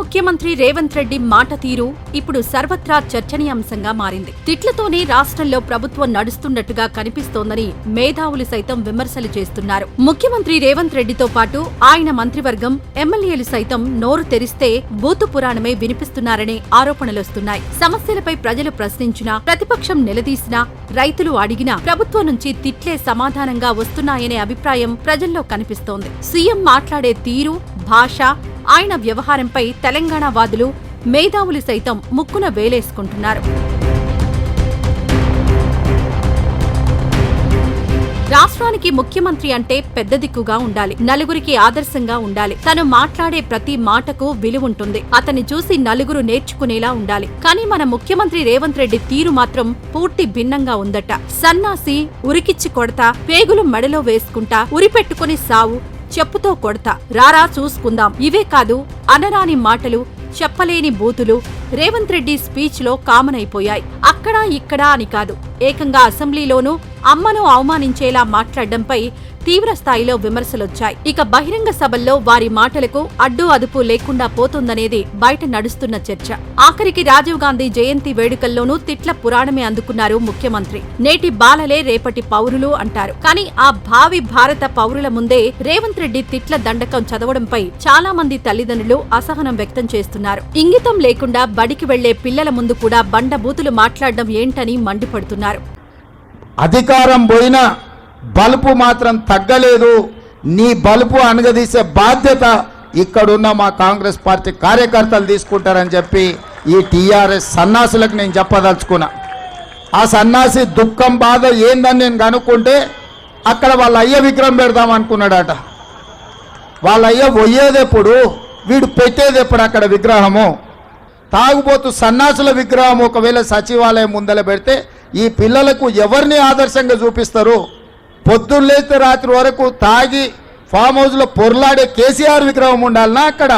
ముఖ్యమంత్రి రేవంత్ రెడ్డి మాట తీరు ఇప్పుడు సర్వత్రా చర్చనీయాంశంగా మారింది. తిట్లతోనే రాష్ట్రంలో ప్రభుత్వం నడుస్తున్నట్టుగా కనిపిస్తోందని మేధావులు సైతం విమర్శలు చేస్తున్నారు. ముఖ్యమంత్రి రేవంత్ రెడ్డితో పాటు ఆయన మంత్రివర్గం, ఎమ్మెల్యేలు సైతం నోరు తెరిస్తే బూతు పురాణమే వినిపిస్తున్నారనే ఆరోపణలొస్తున్నాయి. సమస్యలపై ప్రజలు ప్రశ్నించినా, ప్రతిపక్షం నిలదీసినా, రైతులు అడిగినా ప్రభుత్వం నుంచి తిట్లే సమాధానంగా వస్తున్నాయనే అభిప్రాయం ప్రజల్లో కనిపిస్తోంది. సీఎం మాట్లాడే తీరు, భాష, ఆయన వ్యవహారంపై తెలంగాణ వాదులు, మేధావులు సైతం ముక్కున వేలేసుకుంటున్నారు. రాష్ట్రానికి ముఖ్యమంత్రి అంటే పెద్ద దిక్కుగా ఉండాలి, నలుగురికి ఆదర్శంగా ఉండాలి, తను మాట్లాడే ప్రతి మాటకు విలువుంటుంది, అతన్ని చూసి నలుగురు నేర్చుకునేలా ఉండాలి. కానీ మన ముఖ్యమంత్రి రేవంత్ రెడ్డి తీరు మాత్రం పూర్తి భిన్నంగా ఉందట. సన్నాసి, ఉరికిచ్చి కొడతా, పేగులు మెడలో వేసుకుంటా, ఉరిపెట్టుకుని సావు, చెప్పుతో కొడతా, రారా చూసుకుందాం, ఇవే కాదు అనరాని మాటలు, చెప్పలేని బూతులు రేవంత్ రెడ్డి స్పీచ్ లో కామన్ అయిపోయాయి. అక్కడా ఇక్కడా అని కాదు, ఏకంగా అసెంబ్లీలోనూ అమ్మను అవమానించేలా మాట్లాడడంపై తీవ్ర స్థాయిలో విమర్శలొచ్చాయి. ఇక బహిరంగ సభల్లో వారి మాటలకు అడ్డు అదుపు లేకుండా పోతుందనేది బయట నడుస్తున్న చర్చ. ఆఖరికి రాజీవ్ గాంధీ జయంతి వేడుకల్లోనూ తిట్ల పురాణమే అందుకున్నారు ముఖ్యమంత్రి. నేటి బాలలే రేపటి పౌరులు అంటారు. కానీ ఆ భావి భారత పౌరుల ముందే రేవంత్ రెడ్డి తిట్ల దండకం చదవడంపై చాలా మంది తల్లిదండ్రులు అసహనం వ్యక్తం చేస్తున్నారు. ఇంగితం లేకుండా బడికి వెళ్లే పిల్లల ముందు కూడా బండబూతులు మాట్లాడడం ఏంటని మండిపడుతున్నారు. అధికారం పోయినా బలుపు మాత్రం తగ్గలేదు. నీ బలుపు అనగదీసే బాధ్యత ఇక్కడున్న మా కాంగ్రెస్ పార్టీ కార్యకర్తలు తీసుకుంటారని చెప్పి ఈ టీఆర్ఎస్ సన్నాసులకు నేను చెప్పదలుచుకున్నా. ఆ సన్నాసి దుఃఖం, బాధ ఏందని నేను కనుక్కుంటే అక్కడ వాళ్ళ అయ్య విగ్రహం పెడదాం అనుకున్నాడట. వాళ్ళ అయ్య పోయేదెప్పుడు, వీడు పెట్టేదెప్పుడు అక్కడ విగ్రహము? తాగుబోతు సన్నాసుల విగ్రహం ఒకవేళ సచివాలయం ముందల పెడితే ఈ పిల్లలకు ఎవరిని ఆదర్శంగా చూపిస్తారు? పొద్దున్న లేస్తే రాత్రి వరకు తాగి ఫామ్ హౌస్లో పొర్లాడే కేసీఆర్ విగ్రహం ఉండాలన్నా అక్కడ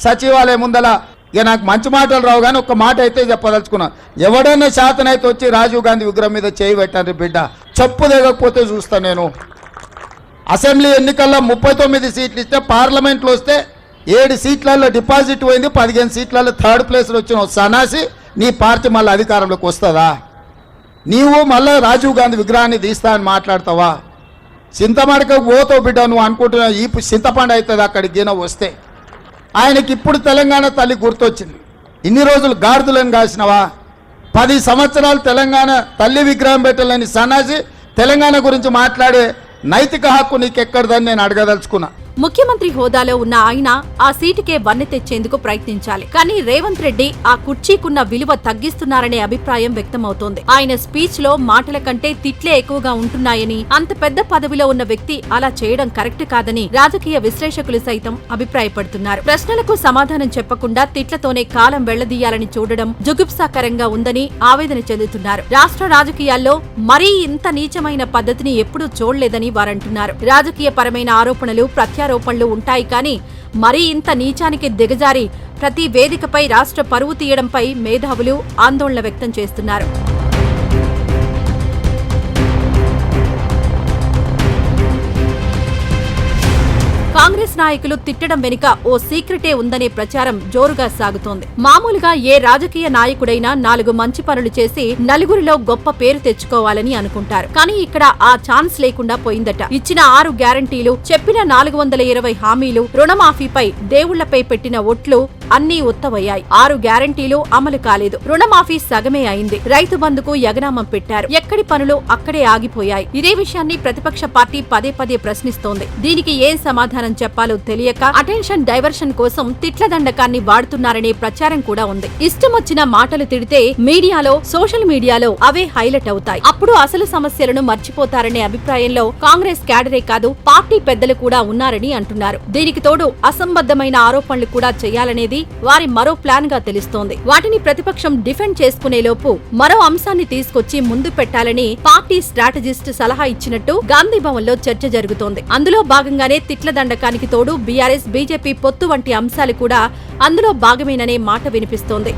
సచివాలయం ముందల? ఇక నాకు మంచి మాటలు రావు, కానీ ఒక్క మాట అయితే చెప్పదలుచుకున్నా. ఎవడైనా శాతనైతే వచ్చి రాజీవ్ గాంధీ విగ్రహం మీద చేయి పెట్టండి బిడ్డ, చెప్పు దిగకపోతే చూస్తా నేను. అసెంబ్లీ ఎన్నికల్లో 39 సీట్లు ఇస్తే, పార్లమెంట్లో వస్తే 7 సీట్లలో డిపాజిట్ పోయింది, 15 సీట్లలో థర్డ్ ప్లేస్లో వచ్చిన సన్నాసి నీ పార్టీ మళ్ళీ అధికారంలోకి వస్తుందా? నీవు మళ్ళీ రాజీవ్ గాంధీ విగ్రహాన్ని తీస్తా అని మాట్లాడతావా? చింతమడకకు పోతావు బిడ్డ, నువ్వు అనుకుంటున్నావు ఈ చింతపండు అవుతుంది అక్కడికి గిన వస్తే. ఆయనకి ఇప్పుడు తెలంగాణ తల్లి గుర్తొచ్చింది. ఇన్ని రోజులు గాడిదలను కాసినవా? 10 సంవత్సరాలు తెలంగాణ తల్లి విగ్రహం పెట్టాలని సన్నాసి తెలంగాణ గురించి మాట్లాడే నైతిక హక్కు నీకెక్కడదని నేను అడగదలుచుకున్నా. ముఖ్యమంత్రి హోదాలో ఉన్న ఆయన ఆ సీటుకే వన్నె తెచ్చేందుకు ప్రయత్నించాలి. కానీ రేవంత్ రెడ్డి ఆ కుర్చీకున్న విలువ తగ్గిస్తున్నారనే అభిప్రాయం వ్యక్తమవుతోంది. ఆయన స్పీచ్ లో మాటల కంటే తిట్లే ఎక్కువగా ఉంటున్నాయని, అంత పెద్ద పదవిలో ఉన్న వ్యక్తి అలా చేయడం కరెక్ట్ కాదని రాజకీయ విశ్లేషకులు సైతం అభిప్రాయపడుతున్నారు. ప్రశ్నలకు సమాధానం చెప్పకుండా తిట్లతోనే కాలం వెళ్లదీయాలని చూడడం జుగుప్సాకరంగా ఉందని ఆవేదన చెందుతున్నారు. రాష్ట్ర రాజకీయాల్లో మరీ ఇంత నీచమైన పద్ధతిని ఎప్పుడూ చూడలేదని వారంటున్నారు. రాజకీయ పరమైన ఆరోపణలు, ప్రత్యారోపణలు ఉంటాయి, కానీ మరీ ఇంత నీచానికి దిగజారి ప్రతి వేదికపై రాష్ట్ర పరువు తీయడంపై మేధావులు ఆందోళన వ్యక్తం చేస్తున్నారు. కాంగ్రెస్ నాయకులు తిట్టడం వెనుక ఓ సీక్రెటే ఉందనే ప్రచారం జోరుగా సాగుతోంది. మామూలుగా ఏ రాజకీయ నాయకుడైనా 4 మంచి పనులు చేసి నలుగురిలో గొప్ప పేరు తెచ్చుకోవాలని అనుకుంటారు. కానీ ఇక్కడ ఆ ఛాన్స్ లేకుండా పోయిందట. ఇచ్చిన 6 గ్యారంటీలు, చెప్పిన 420 హామీలు, రుణమాఫీపై దేవుళ్లపై పెట్టిన ఒట్లు అన్నీ ఉత్తవయ్యాయి. 6 గ్యారంటీలు అమలు కాలేదు. రుణమాఫీ సగమే అయింది. రైతు బంధుకు యగనామం పెట్టారు. ఎక్కడి పనులు అక్కడే ఆగిపోయాయి. ఇదే విషయాన్ని ప్రతిపక్ష పార్టీ పదే పదే ప్రశ్నిస్తోంది. దీనికి ఏం సమాధానం చెప్పాలో తెలియక అటెన్షన్ డైవర్షన్ కోసం తిట్ల దండకాన్ని వాడుతున్నారనే ప్రచారం కూడా ఉంది. ఇష్టమొచ్చిన మాటలు తిడితే మీడియాలో, సోషల్ మీడియాలో అవే హైలైట్ అవుతాయి. అప్పుడు అసలు సమస్యలను మర్చిపోతారనే అభిప్రాయంలో కాంగ్రెస్ క్యాడరే కాదు, పార్టీ పెద్దలు కూడా ఉన్నారని అంటున్నారు. దీనికి తోడు అసంబద్ధమైన ఆరోపణలు కూడా చేయాలనేది వారి మరో ప్లాన్ గా తెలుస్తోంది. వాటిని ప్రతిపక్షం డిఫెండ్ చేసుకునేలోపు మరో అంశాన్ని తీసుకొచ్చి ముందు పెట్టాలని పార్టీ స్ట్రాటజిస్ట్ సలహా ఇచ్చినట్టు గాంధీ భవన్ లో చర్చ జరుగుతోంది. అందులో భాగంగానే తిట్ల దండకానికి తోడు బీఆర్ఎస్, బీజేపీ పొత్తు వంటి అంశాలు కూడా అందులో భాగమేననే మాట వినిపిస్తోంది.